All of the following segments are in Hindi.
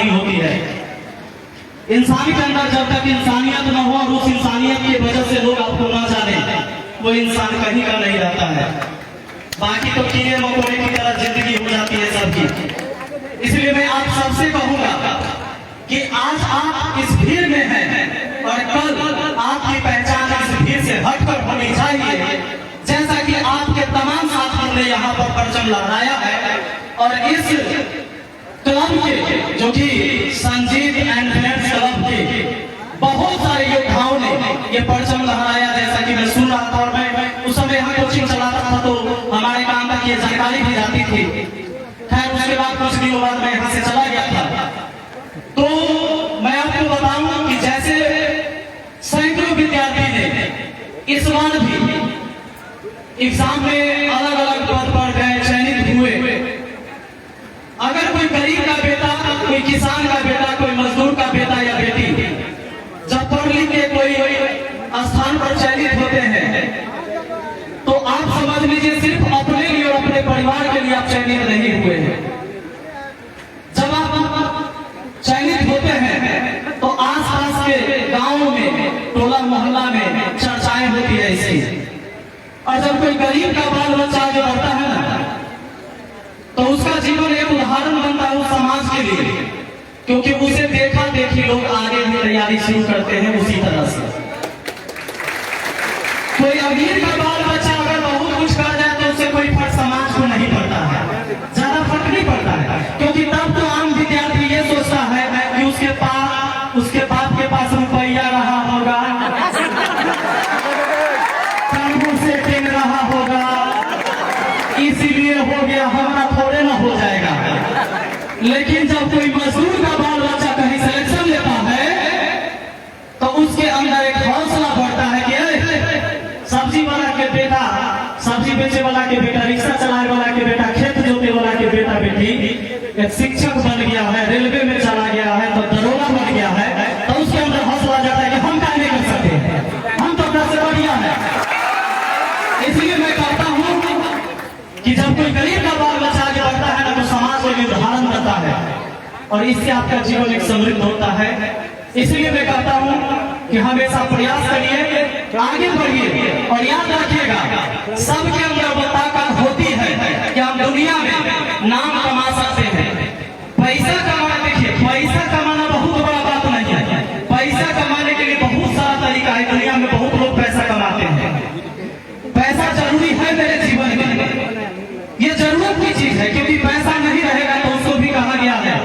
होती है। इंसान के अंदर जब तक इंसानियत न हो और उस इंसानियत की वजह से लोग आपको ना जाने, वो इंसान कहीं का नहीं रहता है। बाकी तो कीड़े मकोड़े की तरह जिंदगी हो जाती है सबकी। इसलिए मैं आप सबसे कहूंगा कि आज आप इस भीड़ में हैं और कल आपकी पहचान इस भीड़ से हटकर होनी चाहिए। जैसा कि आपके तमाम साथियों ने यहाँ पर परचम लहराया है और इस क्लब के जो कि संजीत एंड फ्रेंड्स क्लब के बहुत सारे योद्धाओं ने ये परचम लहराया, जैसा कि मैं सुन रहा था और मैं उस समय यहाँ कोचिंग चलाता था तो हमारे काम तक ये जानकारी भी जाती थी। खैर उसके बाद कुछ दिनों बाद मैं यहाँ से चला गया था। तो मैं आपको बताऊं कि जैसे सैकड़ों विद्यार्थी ने इस बार भी एग्जाम में अलग अलग पद पर गए, चयनित हुए। अगर कोई गरीब का बेटा, कोई किसान का बेटा, कोई मजदूर का बेटा या बेटी जब पढ़ लिख के कोई स्थान पर चयनित होते हैं तो आप समझ लीजिए सिर्फ अपने लिए और अपने परिवार के लिए आप चयनित नहीं हुए हैं। जब आप चयनित होते हैं तो आसपास के गांवों में, टोला मोहल्ला में चर्चाएं होती है इसकी। और जब कोई गरीब का बाल बच्चा आगे बढ़ता है ना तो उसका जीवन एक उदाहरण बनता है उस समाज के लिए, क्योंकि उसे देखा देखी लोग आगे भी तैयारी शुरू करते हैं उसी तरह से। कोई अमीर का बाल बच्चा अगर बहुत कुछ कर जाए तो उसे कोई फर्क समाज को नहीं पड़ता है, ज्यादा फर्क नहीं पड़ता है, क्योंकि तब तो आम विद्यार्थी ये सोचता है कि उसके बाप के पास रुपया रहा होगा, से टेन रहा होगा, इसीलिए हो गया, हमारा थोड़े ना हो जाएगा। लेकिन जब कोई मजदूर का बाल बच्चा कहीं सिलेक्शन लेता है तो उसके अंदर एक हौसला बढ़ता है कि सब्जी वाला के बेटा, सब्जी बेचे वाला के बेटा, रिक्शा चलाने वाला के बेटा, खेत जोते वाला के बेटा बेटी एक शिक्षक बन गया है, रेलवे में चला गया है, तो दरोगा बन गया है, तो उसके अंदर हौसला जाता है कि हम क्या नहीं कर सकते, हम तो अपना से बढ़िया है। इसलिए मैं कहता हूँ कि जब कोई गरीब का बाल बच्चा आगे बढ़ता है ना तो समाज को निर्धारण करता है और इससे आपका जीवन एक समृद्ध होता है। इसलिए मैं कहता हूँ कि हमेशा प्रयास करिए, आगे बढ़िए और याद रखिएगा सबके अंदर वो ताकत होती है कि हम दुनिया में नाम कमा सकते हैं। पैसा कमाना, देखिए पैसा कमाना बहुत बड़ा बात नहीं है। पैसा कमाने के लिए बहुत सारा तरीका है, दुनिया में बहुत लोग पैसा कमाते हैं। पैसा जरूरी है मेरे जीवन में, ये जरूरत की चीज है, क्योंकि पैसा नहीं रहेगा तो उसको भी कहा गया है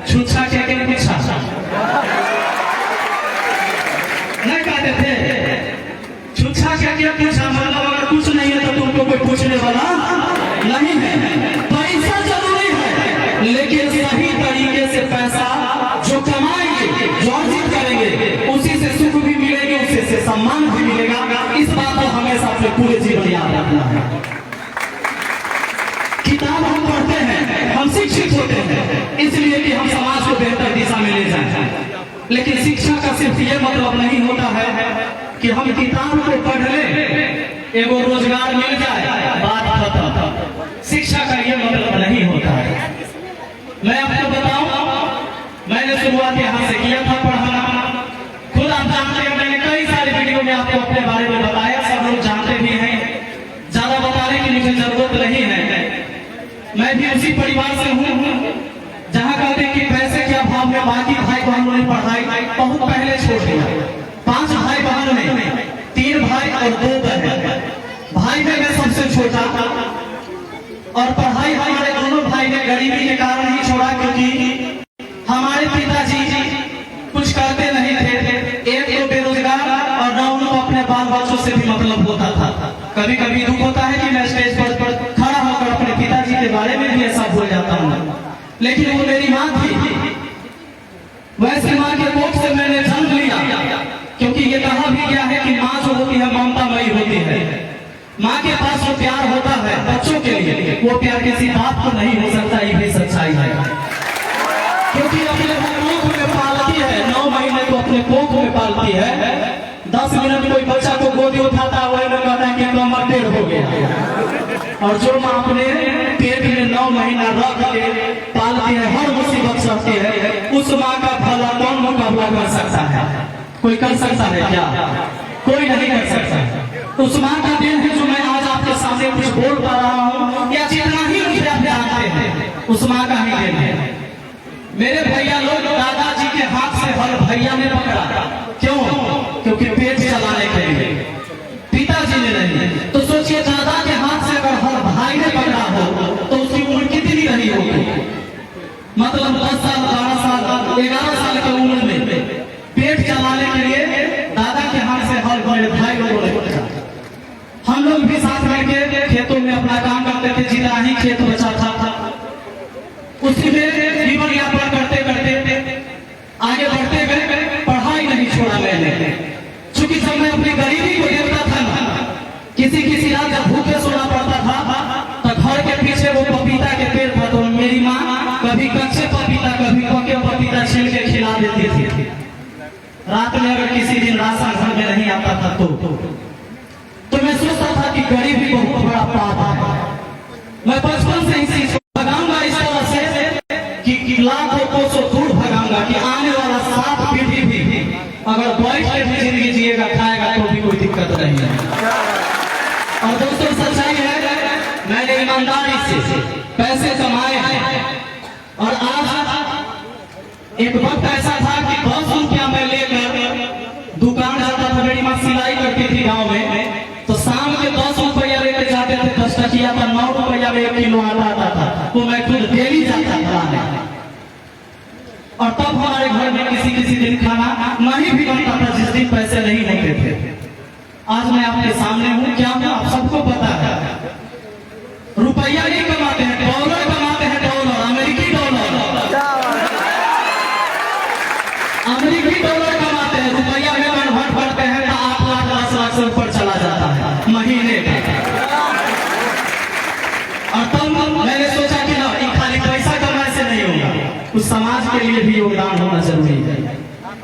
छुच्छा के पूछा नहीं कहते थे, छुच्छा क्या पूछा, मतलब अगर कुछ नहीं है तो तुमको कोई पूछने वाला नहीं है। पैसा जरूरी है लेकिन सही तरीके से पैसा जो कमाएंगे, जो अर्जित करेंगे, उसी से सुख भी मिलेगी, उसी से सम्मान भी मिलेगा। इस बात को हमेशा अपने पूरे जीवन याद रखना है। किताब हम पढ़ते हैं, हम शिक्षित होते हैं इसलिए कि हम समाज को बेहतर दिशा में ले जाएं। लेकिन शिक्षा का सिर्फ ये मतलब नहीं होता है कि हम किताब को पढ़ लें, एगो रोजगार मिल जाए, बात खत्म। शिक्षा का ये मतलब नहीं होता है। मैं आपको बताऊं, मैंने शुरुआत यहाँ से किया था पढ़ाना। खुद आप जानते हैं, मैंने कई सारे वीडियो में आपको अपने बारे में बताया, सब लोग जानते भी हैं, ज्यादा बताने की मुझे जरूरत नहीं है। मैं भी उसी परिवार से हूँ जहाँ कहते हैं कि पैसे के अभाव में बाकी भाई बहनों ने पढ़ाई बहुत पहले छोड़ दिया। 5 भाई बहन में 3 भाई और 2 बहन। भाई में मैं सबसे छोटा था और पढ़ाई हमारे दोनों भाई ने गरीबी के कारण ही छोड़ा, क्योंकि हमारे पिताजी कुछ करते नहीं थे। एक तो बेरोजगार और न उनको अपने बाल बच्चों से भी मतलब होता था। कभी कभी दुख होता है कि मैं स्टेज पर खड़ा होकर अपने पिताजी के बारे में भी ऐसा भूल जाता हूँ, लेकिन वो मेरी माँ थी। वैसे माँ के कोख से मैंने जन्म लिया, क्योंकि ये कहा भी गया है कि माँ जो होती है ममतामयी होती है। माँ के पास जो प्यार होता है बच्चों के लिए, वो प्यार किसी बाप को नहीं हो सकता, ये भी सच्चाई है। क्योंकि अपने कोख में पालती है, 9 महीने को अपने कोख में पालती है। 10 मिनट कोई बच्चा को गोदी उठाता है, वही लोग कहता है कि कमर टेढ़ हो गया। और जो माँ अपने पेट में 9 महीना रख के पालती है, हर मुसीबत सहती है, उस माँ का भला कौन मुकाबला कर सकता है? कोई कर सकता है क्या? कोई नहीं कर सकता। उस माँ का देन है जो मैं आज आपके सामने कुछ बोल पा रहा हूँ, या जितना ही मुझे आप जानते हैं उस माँ का ही देन है। मेरे भैया लोग दादाजी के हाथ से हल भैया ने पकड़ा, क्यों? क्योंकि पेट चलाने के लिए, पिताजी ने नहीं। तो सोचिए दादा के हाथ से अगर हल भाई ने पकड़ा हो तो उसकी उम्र कितनी रही होगी? मतलब 10 साल, 12 साल, 11 साल की उम्र में पेट चलाने के लिए दादा के हाथ से हल मेरे भाई लोगों ने पकड़ा। हम लोग भी साथ मिलकर खेतों में अपना काम करते थे, जितना ही खेत बचा था उसी में जीवन यापन करते करते आगे बढ़ते गए। पढ़ाई नहीं छोड़ा मैंने, क्योंकि जब मैं अपनी गरीबी को देखता था ना, किसी रात जब भूखे सोना पड़ता था तो घर के पीछे वो पपीता के पेड़ था, तो मेरी माँ कभी कच्चे पपीता कभी पके पपीता छील के खिला देती थी। रात में अगर किसी दिन राशन घर में नहीं आता था तो मैं सोचता था कि गरीबी बहुत बड़ा पाप है। मैं बचपन से ही भगाऊंगा इस तरह से कि लाखों कोसों दूर भगाऊंगा कि आने वाला 7 पीढ़ी भी अगर बैठ के भी जिंदगी जिएगा खाएगा तो भी कोई दिक्कत नहीं है। और दोस्तों सच्चाई है, मैंने ईमानदारी से पैसे कमाए हैं। और आज एक वक्त ऐसा था कि 10 रुपया मैं लेकर दुकान जाता था, मेरी माँ सिलाई करती थी गाँव में, तो शाम के 10 रुपया लेके जाते थे, 10 टकिया था, 9 रुपया में 1 किलो आटा आता था, तो मैं खुद डेली जाता था। और तब हमारे घर में किसी दिन खाना नहीं भी बनता था जिस दिन पैसे नहीं होते थे। आज मैं आपके सामने हूँ, क्या हूँ आप सबको पता है। रुपया नहीं कमाते हैं, डॉलर कमाते हैं, डॉलर, अमेरिकी डॉलर, अमेरिकी डॉलर कमाते हैं। रुपया में कन्वर्ट करते हैं तो 8 लाख 10 लाख से ऊपर चला जाता है महीने का। और तब मैंने सोचा कि ना, खाली पैसा कमाने से नहीं होगा, उस समाज के लिए भी योगदान होना जरूरी है।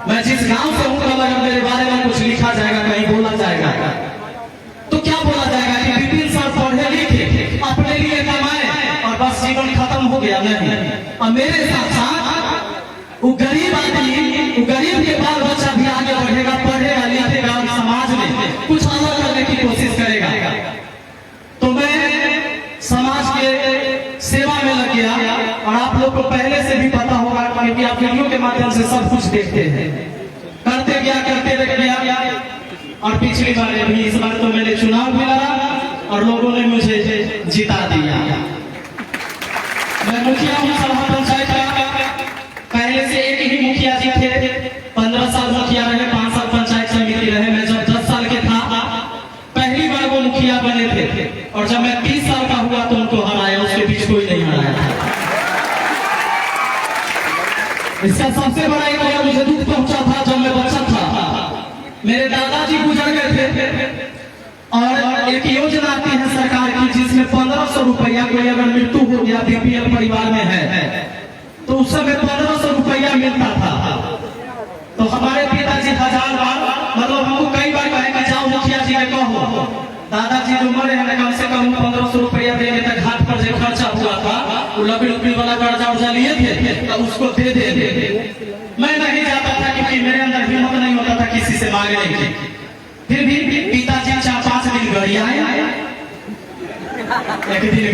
मैं जिस गांव से हूँ, अगर मेरे बारे में कुछ लिखा जाएगा, कहीं बोला जाएगा, तो क्या बोला जाएगा कि विपिन सर पढ़े लिखे, अपने लिए कमाए और बस जीवन खत्म हो गया? नहीं। और मेरे साथ साथ वो गरीब आदमी, वो गरीब के बाल बच्चा भी आगे बढ़ेगा, पढ़ेगा लिखेगा और समाज में कुछ अलग करने की कोशिश करेगा। तो मैं समाज के सेवा में लग गया। और आप लोग को पहले से भी पता होगा क्योंकि आप वीडियो के माध्यम से सब कुछ देखते हैं। करते गया और पिछली बार भी, इस बार तो मैंने चुनाव भी लड़ा और लोगों ने मुझे जिता दिया। मैं मुखिया हूँ सभा पंचायत का, पहले से एक ही मुखिया जी थे, 15 साल मुखिया रहे, 5 साल पंचायत समिति रहे। मैं जब 10 साल के था पहली बार वो मुखिया बने थे, और जब मैं 30 साल का हुआ तो उनको हराया, उसके बीच कोई नहीं हराया। इसका सबसे बड़ा एक मुझे दुख पहुंचा था जब मैं बच्चा था। मेरे दादाजी गुजर गए थे और एक योजना आती है सरकार की जिसमें 1500 रुपया, कोई अगर मृत्यु हो गया बीपीएल परिवार में है तो उस समय 1500 रुपया मिलता था। तो हमारे पिताजी 1000 बार, मतलब हमको कई बार कहे कि जाओ मुखिया जी ने कहो, दादाजी जो मरे हैं कम से कम 1500 रुपया देने तक घाट पर जो खर्चा हुआ था, वो लकड़ी वाला कर्जा उर्जा लिए थे तो उसको दे। मैं नहीं जाता था क्योंकि मेरे अंदर हिम्मत नहीं होता था किसी से मांगने की। फिर भी पिताजी 4-5 दिन गरियाए, एक दिन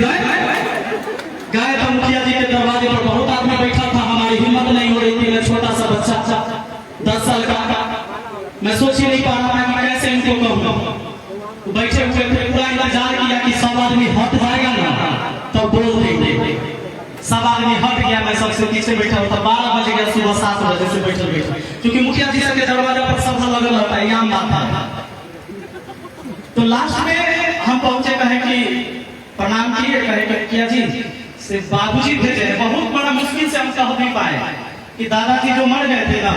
गए तो मुखिया जी के दरवाजे पर बहुत आदमी बैठा था, हमारी हिम्मत नहीं हो रही थी। मैं छोटा सा बच्चा 10 साल का, मैं सोच ही नहीं पा रहा था कि कैसे इनको कहूँ। बैठे हुए थे, पूरा इंतजार किया कि सब आदमी हट जाएगा ना तब बोल देंगे। सब आदमी हट गया, मैं सबसे पीछे बैठा होता। 12 बज गया, सुबह 7 बजे से बैठे, क्योंकि मुखिया जी के दरवाजे पर सब लगल रहता है, आम बात है। तो लास्ट में हम पहुंचे, कहे कि प्रणाम किए, कहे कि मुखिया जी से बाबूजी भेजे। बहुत बड़ा मुश्किल से हम कह भी पाए कि दादाजी जो मर गए थे ना,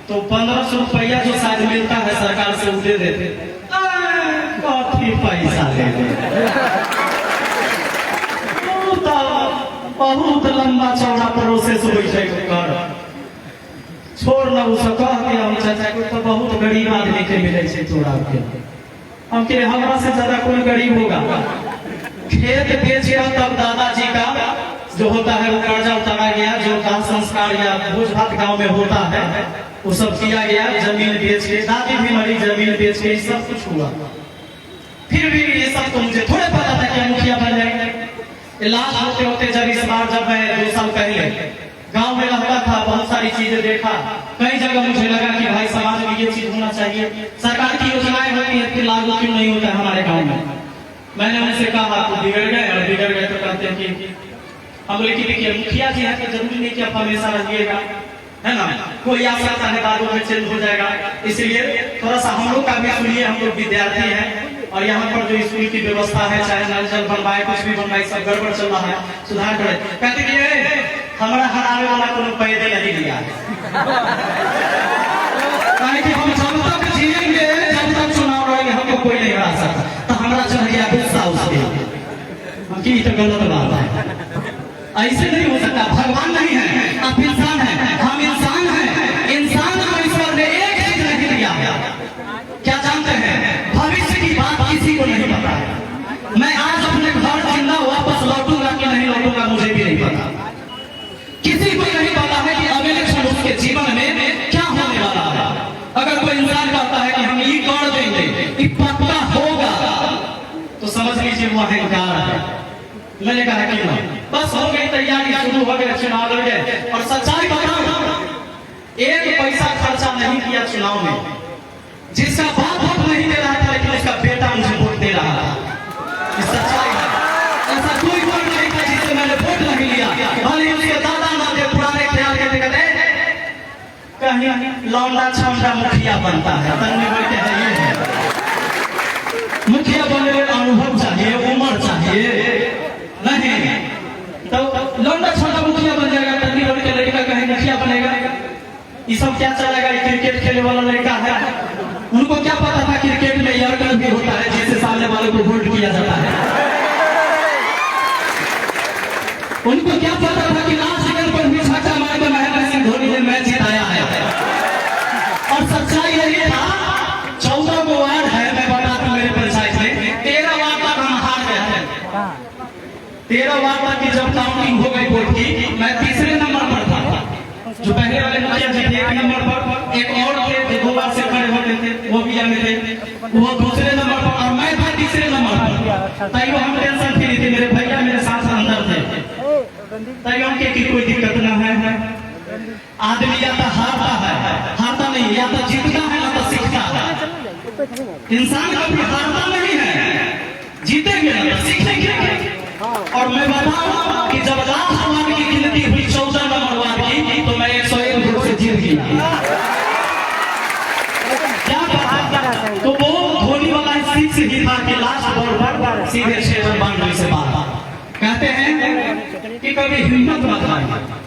तो 1500 रुपया जो शायद मिलता है सरकार से वो दे देते, काफी पैसा दे बहुत लंबा चौड़ा प्रोसेस बैठे कर छोड़ न उसे कह दिया हम चाचा को, तो बहुत गरीब आदमी के मिले से चौड़ा के। हम के हमरा से ज्यादा कौन गरीब होगा? खेत बेच गया तब दादाजी का जो होता है वो कर्जा उतारा गया, जो दाह संस्कार या भोज भात गाँव में होता है वो सब किया गया, जमीन बेच के, दादी भी मरी जमीन बेच के, सब कुछ हुआ। फिर भी ये सब तो मुझे थोड़े पता था कि मुखिया बन जाएंगे। इलाज होते होते जब इस बार जब मैं 2 साल पहले गांव में रहता था, बहुत सारी चीजें देखा, कई जगह मुझे लगा कि भाई समाज में ये चीज होना चाहिए, सरकार की योजनाएं होती है कि लागू क्यों नहीं होता है हमारे गाँव में। मैंने उनसे कहा तो बिगड़ गए, और बिगड़ गए तो कहते हैं कि हम बोले कि देखिए मुखिया जी है तो जरूरी नहीं कि आप हमेशा रहिएगा, है ना, कोई आ सकता है बाद में चेंज हो जाएगा, इसलिए थोड़ा सा हम लोग का भी सुनिए, हम लोग विद्यार्थी हैं और यहाँ पर जो स्कूल की व्यवस्था है, चाहे नल जल बनवाए कुछ भी बनवाए, सब गड़बड़ चल रहा है, सुधार करे। कहते कि हमारा हराने वाला कोनो पैदल नहीं लिया है, कि हम जब तक जिएंगे जब तक चुनाव रहेंगे हमको कोई नहीं हरा सकता, तो हमारा चढ़ गया गुस्सा उसके कि तो गलत बात है, ऐसे नहीं हो सकता। भगवान नहीं है, आप इंसान हैं, हम इंसान हैं, इंसान को ईश्वर ने एक चीज नहीं दिया, क्या जानते हैं? भविष्य की बात किसी को नहीं पता है। मैं आज अपने घर जिंदा वापस लौटूंगा कि नहीं लौटूंगा मुझे भी नहीं पता, किसी को नहीं पता है कि अगले क्षण उसके जीवन में क्या होने वाला है। अगर कोई इंसान कहता है कि हम ये कर देंगे, ये पक्का होगा, तो समझ लीजिए वो अहंकार है। मैंने कहा कि बस हो गई तैयारी, शुरू हो गए, चुनाव लड़ गए, और सच्चाई बताऊं, एक पैसा खर्चा नहीं किया चुनाव में, जिसका बाप वोट नहीं दे रहा था लेकिन उसका बेटा मुझे वोट दे रहा था, सच्चाई है। ऐसा कोई वोट नहीं था जिससे मैंने वोट नहीं लिया, भले उसके दादा ना थे, पुराने ख्याल के कहते कहीं लौंडा छौंडा मुखिया बनता है, बोलते हैं ये है मुखिया बनने में अनुभव चाहिए, उम्र चाहिए, नहीं तो लौंडा छोटा मुखिया बन जाएगा, तन्नी रोड के लड़का कहीं मुखिया बनेगा, ये सब क्या चलेगा? क्रिकेट खेलने वाला लड़का है, उनको क्या पता था क्रिकेट में यॉर्कर भी होता है जिससे सामने वाले को होल्ड किया जाता है, उनको क्या पता था कि लास्ट सेकंड पर भी छक्का मार के महेंद्र सिंह धोनी ने मैच जिताया है। और सच्चाई यही था, 14 को वार्ड है, मैं बता दूं मेरे पंचायत में 13 वार्ड तक हम हार गए थे, 13 वार्ड तक की जब काउंटिंग हो गई वोट की, मैं तीसरे नंबर पर था, जो पहले वाले मुखिया जी थे 1 नंबर पर, एक और थे जो 2 बार से खड़े होते थे वो भी आगे थे, वो दूसरे नंबर पर और मैं था तीसरे नंबर पर। तैयो हम टेंशन फ्री थे, मेरे भैया मेरे साथ अंदर थे, तैयो उनके की कोई दिक्कत ना है। आदमी या तो हारता नहीं, या तो जीतता है या तो सीखता है, इंसान कभी हारता नहीं है, जीतेंगे ना सीखेंगे। और मैं बताऊं कि जब लास्ट वार्ड की गिनती हुई 14 नंबर वार्ड की, तो मैं 101 वोट से जीत गया। क्या बात, तो वो धोनी वाला सीट से ही था कि लास्ट बॉल पर सीधे 6 रन बाउंड्री से बाहर। कहते हैं कि कभी हिम्मत मत हारिए।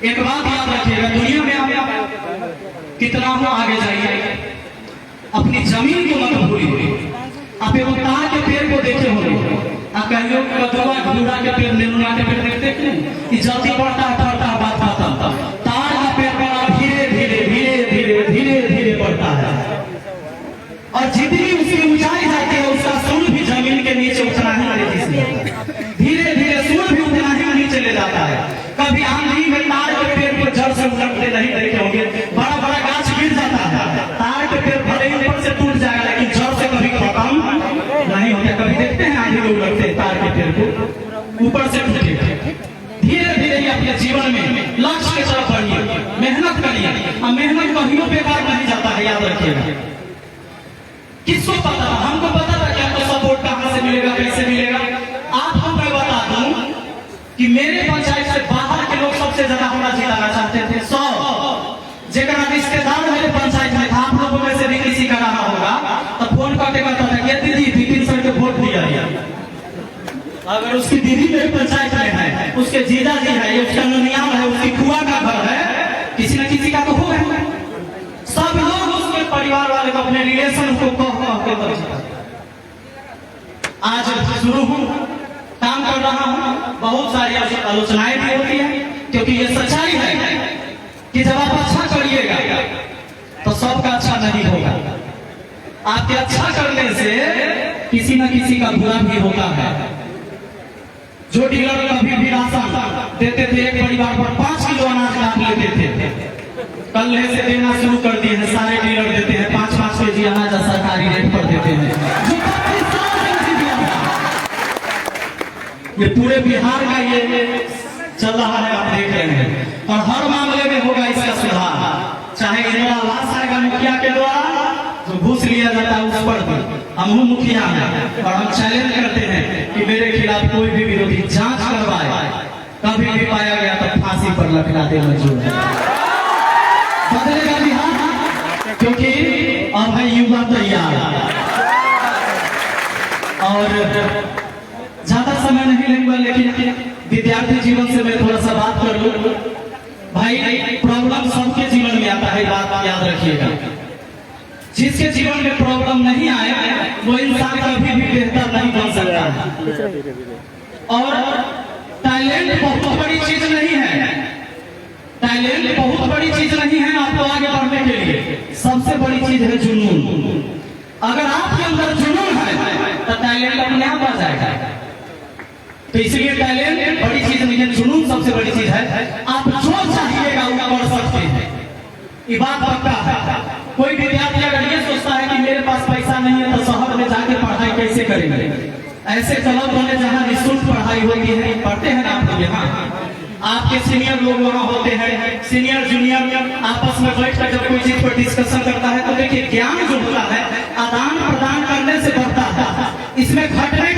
एक बात याद रखिएगा, दुनिया में आप कितना हो आगे जाइए, अपनी जमीन को मत भूलिए। आप एगो तार के पेड़ को देखे होंगे, आप कहियो कदवा घुड़ा के पेड़, नेनुआ के पेड़ देखते हैं कि जल्दी बढ़ता है बात खत्म। तार का पेड़ बड़ा धीरे धीरे धीरे धीरे धीरे धीरे बढ़ता है, और जितनी उसकी ऊंचाई जाती है उसका सूल भी जमीन के नीचे उतना ही धीरे धीरे सूल भी उतना ही नीचे ले जाता है। कभी आंधी में तार के पेड़ को जड़ से उलटते नहीं देखे होंगे, बड़ा बड़ा गाछ गिर जाता है, तार के पेड़ भले ही ऊपर से टूट जाएगा लेकिन जड़ से कभी खत्म नहीं होता। कभी देखते हैं आंधी में उलटते तार के पेड़ को ऊपर से टूटे। धीरे धीरे ही अपने जीवन में लक्ष्य की तरफ बढ़िए, मेहनत करिए, और मेहनत कभी बेकार नहीं जाता है, याद रखिएगा। किसको पता, हमको पता था कि आपको सपोर्ट कहां से मिलेगा, कैसे मिलेगा। आपको मैं बता दूं कि मेरे पंचायत से बाहर के लोग सबसे ज्यादा हमारा जिताना चाहते थे। 100 जगह रिश्तेदार मेरे पंचायत में था, आप लोगों में से भी किसी का रहा होगा, तो फोन करके कहता था कि दीदी बिपिन सर के वोट दिया। अगर उसकी दीदी मेरे पंचायत में है, उसके जीजा जी है, उसका ननियाल है, उसकी फुआ का घर है, किसी न किसी का तो हो है। सब लोग उसके परिवार वाले को, अपने रिलेशन को कह के आज शुरू हूं, काम कर रहा हूं। बहुत सारी आलोचनाएं भी होती है, क्योंकि ये सच्चाई है कि जब आप अच्छा करिएगा तो सबका अच्छा नहीं होगा। आपके अच्छा करने से किसी न किसी का बुरा भी होता है। जो डीलर कभी भी राशन देते थे, एक परिवार पर 5 किलो अनाज काट लेते थे। कल से देना शुरू कर दिए हैं, सारे डीलर देते हैं 5-5 केजी अनाज सरकारी रेट पर देते हैं। ये पूरे बिहार का ये चल रहा है, आप देख रहे हैं। और हर मामले में होगा इसका सुधार, चाहे इंदिरा आवास आएगा मुखिया के द्वारा, जो घूस लिया जाता है उस पर हम मुखिया हैं और हम चैलेंज करते हैं कि मेरे खिलाफ कोई भी विरोधी जांच करवाए, कभी भी पाया गया तो फांसी पर लटका दे मंजूर है। बदलेगा बिहार, क्योंकि अब है युवा तैयार। और ज्यादा समय नहीं लेंगे, लेकिन विद्यार्थी जीवन से मैं थोड़ा सा बात कर लूं। भाई प्रॉब्लम सबके जीवन में आता है, बात याद रखिएगा। जिसके जीवन में प्रॉब्लम नहीं आए वो इंसान कभी भी बेहतर नहीं बन सकता है। और टैलेंट बहुत बड़ी चीज नहीं है, टैलेंट बहुत बड़ी चीज नहीं है आपको आगे बढ़ने के लिए। सबसे बड़ी चीज है जुनून। अगर आपके अंदर जुनून है तो टैलेंट अपने आप आ जाएगा। तो इसलिए टैलेंट बड़ी चीज नहीं है, जुनून सबसे बड़ी चीज है। आप जो चाहिएगा वो कर सकते हैं, ये बात पक्का है। कोई विद्यार्थी अगर ये सोचता है कि मेरे पास पैसा नहीं है तो शहर में जाके पढ़ाई कैसे करेंगे, ऐसे क्लब वाले जहाँ निःशुल्क पढ़ाई होती है, पढ़ते हैं ना आप लोग यहाँ, आपके सीनियर लोग वहाँ होते हैं, सीनियर जूनियर आपस में बैठकर जब कोई चीज पर डिस्कशन करता है तो देखिए ज्ञान जो होता है आदान प्रदान करने से बढ़ता है, इसमें घटने